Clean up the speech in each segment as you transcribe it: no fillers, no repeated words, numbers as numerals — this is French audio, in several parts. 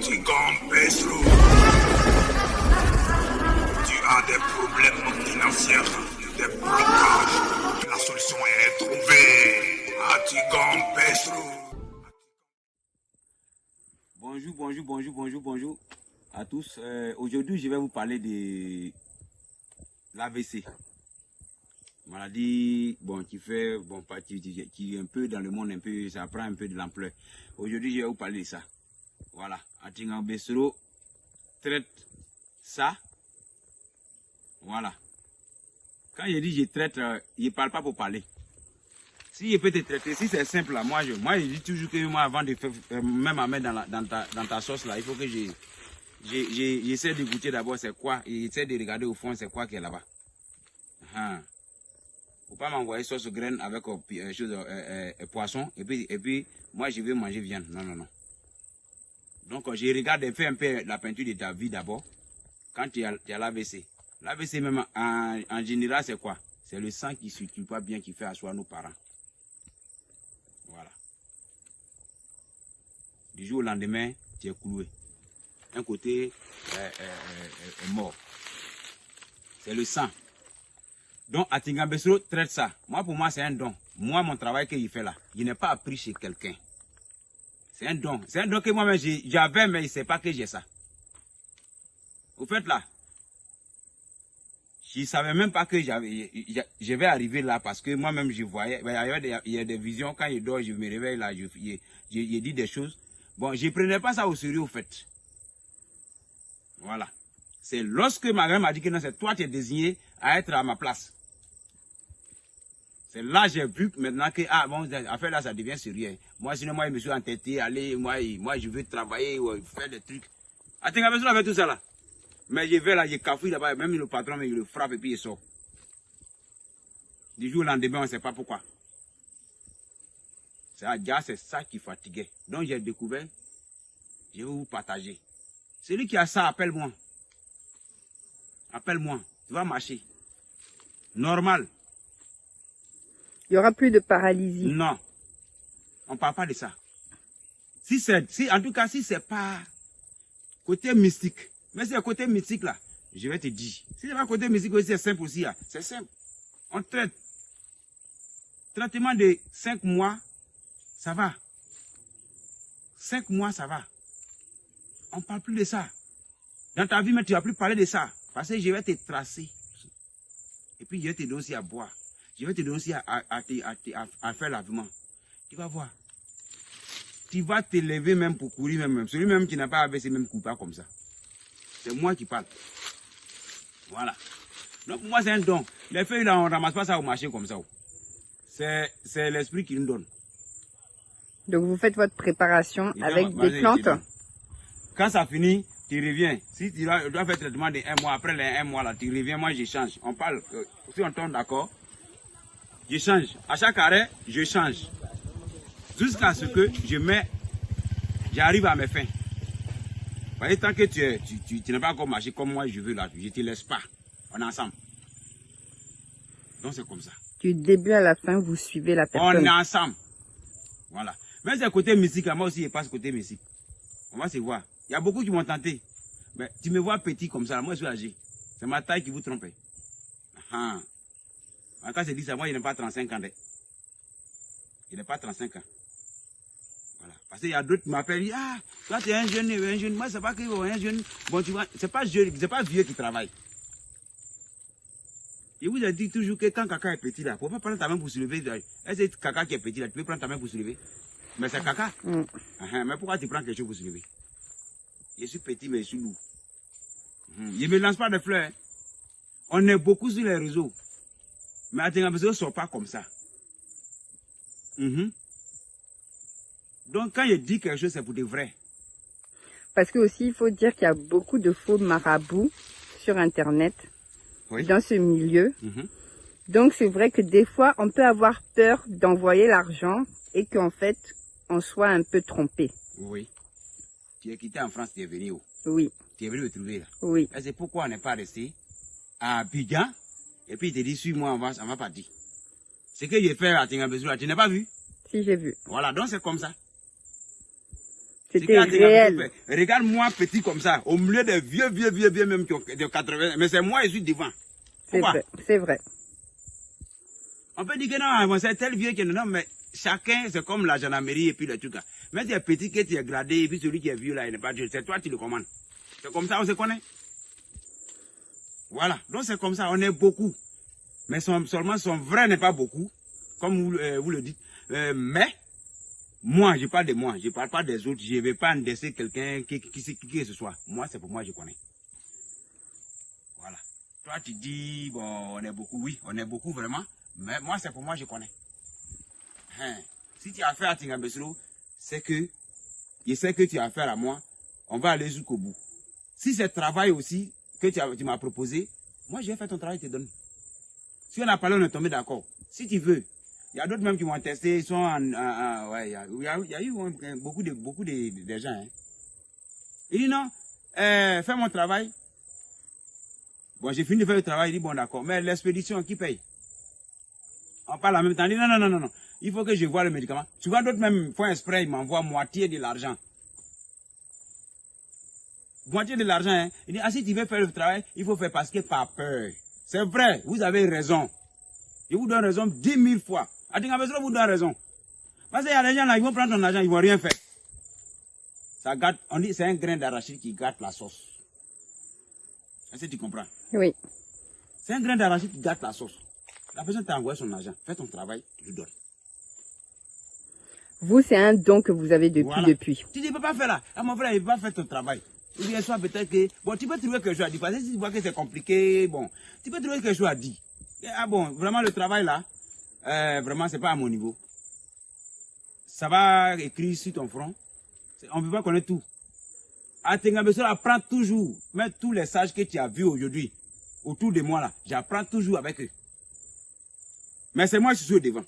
Atigampesro. Tu as des problèmes financiers, des blocages. La solution est trouvée. Atigampesro. Bonjour à tous. Aujourd'hui, je vais vous parler de l'AVC. Maladie qui est un peu dans le monde, ça prend un peu de l'ampleur. Aujourd'hui, je vais vous parler de ça. Voilà, Atigampesro traite ça. Voilà. Quand je dis je traite, je ne parle pas pour parler. Si je peux te traiter, si c'est simple, moi je dis toujours que moi, avant de faire, même à mettre dans ta sauce là, il faut que j'essaie de goûter d'abord c'est quoi, et j'essaie de regarder au fond c'est quoi qui est là-bas. Faut pas m'envoyer sauce graine avec poisson et puis moi je vais manger viande. Non. Donc je regarde, fais un peu la peinture de ta vie d'abord. Quand tu as l'AVC. L'AVC même en général c'est quoi? C'est le sang qui ne circule pas bien qui fait asseoir nos parents. Voilà. Du jour au lendemain, tu es cloué. Un côté est mort. C'est le sang. Donc Atigampesro traite ça. Pour moi, c'est un don. Moi, mon travail que je fais là, je n'ai pas appris chez quelqu'un. C'est un don. C'est un don que moi-même j'avais, mais il ne sait pas que j'ai ça. Au fait là, je ne savais même pas que je vais arriver là parce que moi-même je voyais, il y a des visions, quand je dors, je me réveille là, je dis des choses. Bon, je ne prenais pas ça au sérieux au fait. Voilà. C'est lorsque ma grand m'a dit que non, c'est toi qui es désigné à être à ma place. C'est là que j'ai vu maintenant que, affaire là, ça devient sérieux. Moi, sinon, moi, je me suis entêté, allez, moi, je veux travailler, faire des trucs. Atigampesro avait tout ça là. Mais je vais là, je cafouille là-bas, même le patron, il le frappe et puis il sort. Du jour au lendemain, on ne sait pas pourquoi. C'est ça qui fatiguait. Donc j'ai découvert, je vais vous partager. Celui qui a ça, appelle-moi. Appelle-moi, tu vas marcher. Normal. Il n'y aura plus de paralysie. Non, on ne parle pas de ça. En tout cas, si ce n'est pas côté mystique, mais c'est le côté mystique là, je vais te dire. Si c'est pas côté mystique aussi, c'est simple aussi. C'est simple. On traite. Traitement de 5 mois, ça va. 5 mois, ça va. On ne parle plus de ça. Dans ta vie, mais tu ne vas plus parler de ça. Parce que je vais te tracer. Et puis je vais te donner aussi à boire. Je vais te donner aussi à faire lavement. Tu vas voir. Tu vas te lever même pour courir même. Celui même qui n'a pas AVC même court pas comme ça. C'est moi qui parle. Voilà. Donc moi c'est un don. Les feuilles là on ne ramasse pas ça au marché comme ça. C'est l'esprit qui nous donne. Donc vous faites votre préparation avec des plantes. Quand ça finit, tu reviens. Si tu dois faire traitement de 1 mois, après les 1 mois là, tu reviens, moi je change. On parle, si on tombe d'accord, je change. À chaque arrêt, je change. Jusqu'à ce que j'arrive à mes fins. Parce que tant que tu n'as pas encore marché comme moi je veux là, je ne te laisse pas. On est ensemble. Donc c'est comme ça. Du début à la fin, vous suivez la personne. On est ensemble. Voilà. Mais c'est côté musique, moi aussi je passe côté musique. On va se voir. Il y a beaucoup qui m'ont tenté. Mais tu me vois petit comme ça, moi je suis âgé. C'est ma taille qui vous trompe. Quand je dis ça, moi je n'ai pas 35 ans. Je n'ai pas 35 ans. Voilà. Parce qu'il y a d'autres qui m'appellent, toi tu es un jeune, moi c'est pas que un jeune, bon tu vois, c'est pas vieux qui travaille. Je vous ai dit toujours que quand Kaka est petit là, il ne faut pas prendre ta main pour se lever. Est-ce que Kaka qui est petit là, tu peux prendre ta main pour se lever? Mais c'est Kaka. Mais pourquoi tu prends quelque chose pour se lever? Je suis petit mais je suis lourd. Je ne me lance pas de fleurs. On est beaucoup sur les réseaux. Mais Atigampesro ne sort pas comme ça. Donc quand je dis quelque chose, c'est pour de vrai. Parce que aussi, il faut dire qu'il y a beaucoup de faux marabouts sur Internet, dans ce milieu. Donc c'est vrai que des fois, on peut avoir peur d'envoyer l'argent et qu'en fait, on soit un peu trompé. Oui. Tu es quitté en France, tu es venu où? Oui. Tu es venu me trouver là. Oui. Et c'est pourquoi on n'est pas resté à Abidjan et puis il te dit, suis-moi, on va partir. Ce que j'ai fait à Atigampesro, tu n'as pas vu? Si, j'ai vu. Voilà, donc c'est comme ça. C'était réel. Regarde-moi petit comme ça, au milieu des vieux même qui ont de 80, mais c'est moi, je suis devant. C'est vrai, c'est vrai. On peut dire que non, c'est tel vieux qui non, mais chacun, c'est comme la gendarmerie et puis le truc là. Mais tu es petit, que tu es gradé, et puis celui qui est vieux là, il n'est pas Dieu. C'est toi qui le commandes. C'est comme ça, on se connaît. Voilà. Donc c'est comme ça, on est beaucoup. Mais seulement son vrai n'est pas beaucoup, comme vous le dites. Mais, moi, je parle de moi, je ne parle pas des autres, je ne vais pas endesser quelqu'un qui que ce soit. Moi, c'est pour moi, je connais. Voilà. Toi, tu dis, bon, on est beaucoup, oui, on est beaucoup vraiment. Mais moi, c'est pour moi, je connais. Hein. Si tu as affaire à Tingabesro, c'est que je sais que tu as affaire à moi, on va aller jusqu'au bout. Si c'est travail aussi que tu m'as proposé, moi, je vais faire ton travail, je te donne. Si on a parlé, on est tombé d'accord. Si tu veux, il y a d'autres même qui m'ont testé, ils sont ouais, il y a eu beaucoup de gens. Hein. Il dit non, fais mon travail. Bon, j'ai fini de faire le travail, il dit bon, d'accord, mais l'expédition, qui paye? On parle en même temps, il dit non, il faut que je voie le médicament. Tu vois, d'autres même font exprès, ils m'envoient moitié de l'argent. Moitié de l'argent, hein. Il dit, ah, si tu veux faire le travail, il faut faire parce que par peur. C'est vrai, vous avez raison. Je vous donne raison 10 000 fois. À Tingabesro, vous donne raison. Parce qu'il y a des gens là, ils vont prendre ton argent, ils ne vont rien faire. Ça gâte, on dit, c'est un grain d'arachide qui gâte la sauce. Est-ce que tu comprends? Oui. C'est un grain d'arachide qui gâte la sauce. La personne t'a envoyé son argent. Fais ton travail, tu lui donnes. Vous, c'est un don que vous avez depuis. Tu ne peux pas faire là. Ah, mon frère, il ne peut pas faire ton travail. Ou bien soit peut-être que... Bon, tu peux trouver quelque chose à dire. Parce que si tu vois que c'est compliqué, bon, tu peux trouver quelque chose à dire. Et, ah bon, vraiment le travail là, vraiment, c'est pas à mon niveau. Ça va écrire sur ton front. On ne peut pas connaître tout. À Tingabesro, apprends toujours. Même tous les sages que tu as vus aujourd'hui, autour de moi là, j'apprends toujours avec eux. Mais c'est moi qui suis au devant.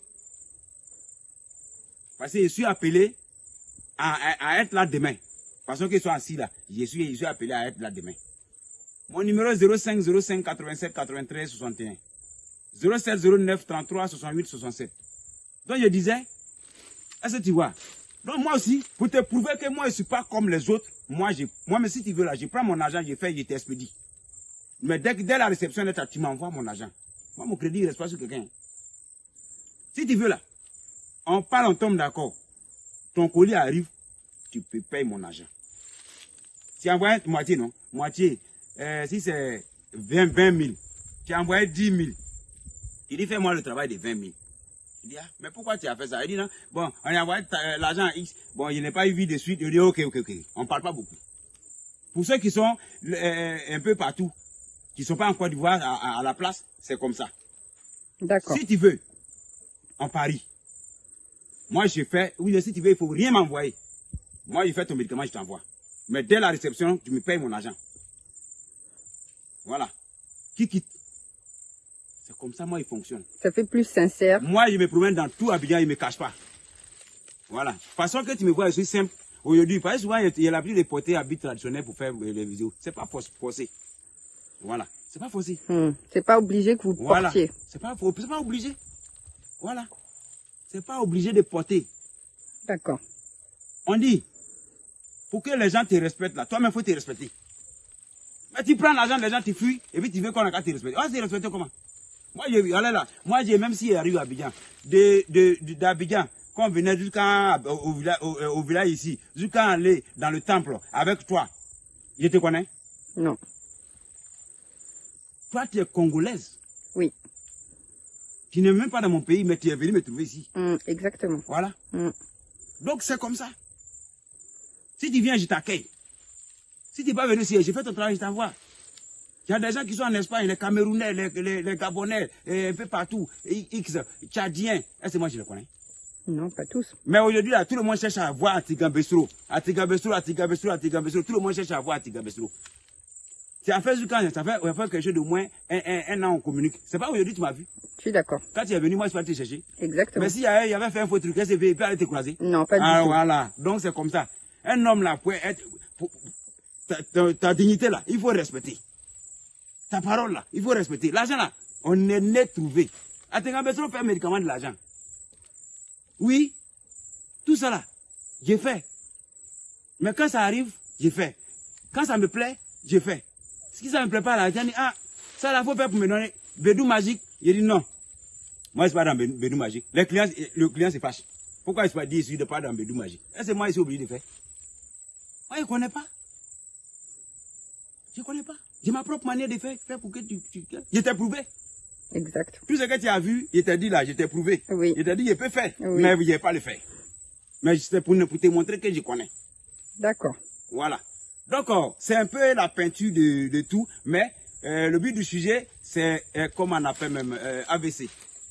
Parce que je suis appelé à être là demain. Parce qu'ils sont assis là. Je suis appelé à être là demain. Mon numéro est 05 05 87 93 61. 07 09 33 68 67. Donc je disais, est-ce que tu vois? Donc moi aussi, pour te prouver que moi je ne suis pas comme les autres, moi mais si tu veux là, je prends mon argent, je t'expédie. Mais dès la réception, tu m'envoies mon argent. Moi mon crédit, il ne reste pas sur quelqu'un. Si tu veux là, on parle, on tombe d'accord. Ton colis arrive, tu peux payer mon argent. Tu envoies moitié, non? Moitié. Si c'est 20 000, tu as envoyé 10 000. Il dit, fais-moi le travail de 20 000. Il dit, ah, mais pourquoi tu as fait ça? Il dit, non, bon, on a envoyé l'argent X. Bon, il n'est pas eu vu de suite. Il dit, ok. On ne parle pas beaucoup. Pour ceux qui sont un peu partout, qui ne sont pas en Côte d'Ivoire à la place, c'est comme ça. D'accord. Si tu veux, on parie. Moi, je fais, oui, si tu veux, il ne faut rien m'envoyer. Moi, je fais ton médicament, je t'envoie. Mais dès la réception, tu me payes mon argent. Voilà. Qui quitte? C'est comme ça, moi, il fonctionne. Ça fait plus sincère. Moi, je me promène dans tout Abidjan, il ne me cache pas. Voilà. Façon que tu me vois, je suis simple. Aujourd'hui, parce que souvent, il y a l'habitude de porter habits traditionnels pour faire les vidéos. C'est pas forcé. Voilà. C'est pas forcé. C'est pas obligé que vous portiez. C'est pas obligé. Voilà. C'est pas obligé de porter. D'accord. On dit, pour que les gens te respectent là, toi-même, il faut te respecter. Mais tu prends l'argent des gens, tu fuis, et puis tu veux qu'on a qu'à te respecter. On va te respecter comment? Moi, même si j'arrive à Abidjan, d'Abidjan, quand on venait au village ici, jusqu'à aller dans le temple avec toi, je te connais? Non. Toi, tu es congolaise. Oui. Tu n'es même pas dans mon pays, mais tu es venu me trouver ici. Exactement. Voilà. Donc, c'est comme ça. Si tu viens, je t'accueille. Si tu n'es pas venu ici, je fais ton travail, je t'envoie. Il y a des gens qui sont en Espagne, les Camerounais, les Gabonais, un peu partout, X, Tchadiens. Est-ce que moi je les connais? Non, pas tous. Mais aujourd'hui, là, tout le monde cherche à voir Tingabesro. Tout le monde cherche à voir Tingabesro. C'est en fait, quand ça fait quelque chose de moins un an, on communique. C'est pas aujourd'hui tu m'as vu. Je suis d'accord. Quand tu es venu, moi, je suis parti te chercher. Exactement. Mais s'il y avait fait un faux truc, il peut aller te croiser. Non, pas du tout. Voilà. Donc, c'est comme ça. Un homme, là, pour être... Ta dignité, là, il faut respecter. Ta parole, là, il faut respecter. L'argent, là, on est né trouvé. À Tingabesro, fait un médicament de l'argent. Oui. Tout ça, là, j'ai fait. Mais quand ça arrive, je fais. Quand ça me plaît, je fais. Si ça ne me plaît pas, là, je dis, ah, ça là, faut faire pour me donner bédou magique. Il dit non. Moi, je ne suis pas dans bédou magique. Le client se fâche. Pourquoi il ne se pas dit, je ne suis pas dans bédou magique? C'est moi, je suis obligé de faire. Moi, je ne connais pas. Je ne connais pas. J'ai ma propre manière de faire pour que tu... Je t'ai prouvé. Exact. Tout ce que tu as vu, je t'ai dit là, je t'ai prouvé. Oui. Je t'ai dit, je peux faire. Oui. Mais je ne vais pas le faire. Mais c'est pour te montrer que je connais. D'accord. Voilà. Donc, c'est un peu la peinture de tout, mais le but du sujet, c'est comme on appelle même AVC.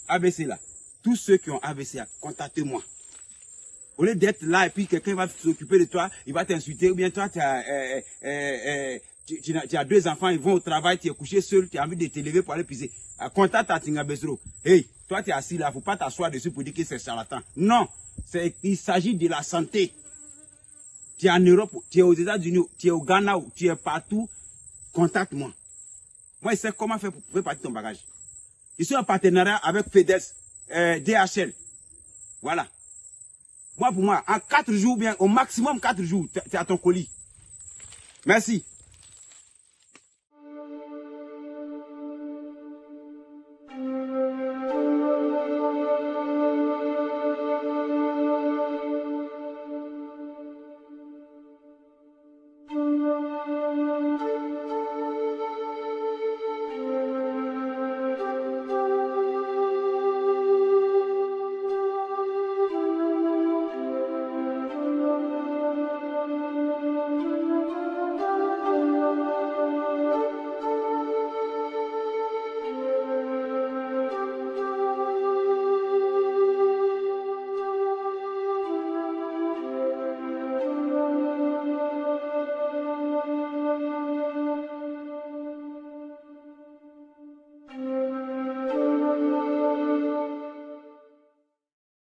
AVC là. Tous ceux qui ont AVC, contactez-moi. Au lieu d'être là et puis quelqu'un va s'occuper de toi, il va t'insulter, ou bien toi, tu as 2 enfants, ils vont au travail, tu es couché seul, tu as envie de te lever pour aller pisser. Contacte à Tinga Besro. Hey, toi tu es assis là, faut pas t'asseoir dessus pour dire que c'est charlatan. Non, il s'agit de la santé. Tu es en Europe, tu es aux États-Unis, tu es au Ghana, tu es partout, contacte-moi. Moi, je sais comment faire pour préparer ton bagage. Je suis en partenariat avec FedEx, DHL. Voilà. Moi, pour moi, en 4 jours, bien, au maximum 4 jours, tu as ton colis. Merci.